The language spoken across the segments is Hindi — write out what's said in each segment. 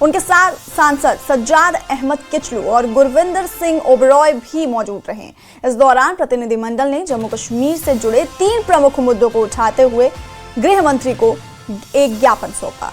उनके साथ सांसद सज्जाद अहमद किचलू और गुरविंदर सिंह ओबरॉय भी मौजूद रहे। इस दौरान प्रतिनिधिमंडल ने जम्मू कश्मीर से जुड़े 3 प्रमुख मुद्दों को उठाते हुए गृह मंत्री को एक ज्ञापन सौंपा।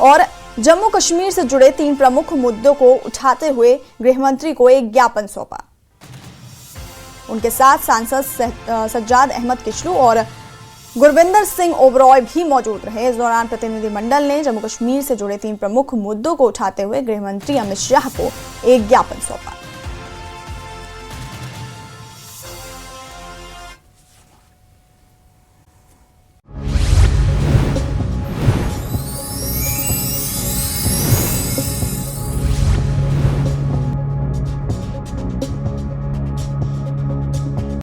और जम्मू कश्मीर से जुड़े 3 प्रमुख मुद्दों को उठाते हुए गृह मंत्री को एक ज्ञापन सौंपा। उनके साथ सांसद सज्जाद अहमद किचलू और गुरविंदर सिंह ओबरॉय भी मौजूद रहे। इस दौरान प्रतिनिधिमंडल ने जम्मू कश्मीर से जुड़े 3 प्रमुख मुद्दों को उठाते हुए गृह मंत्री अमित शाह को एक ज्ञापन सौंपा।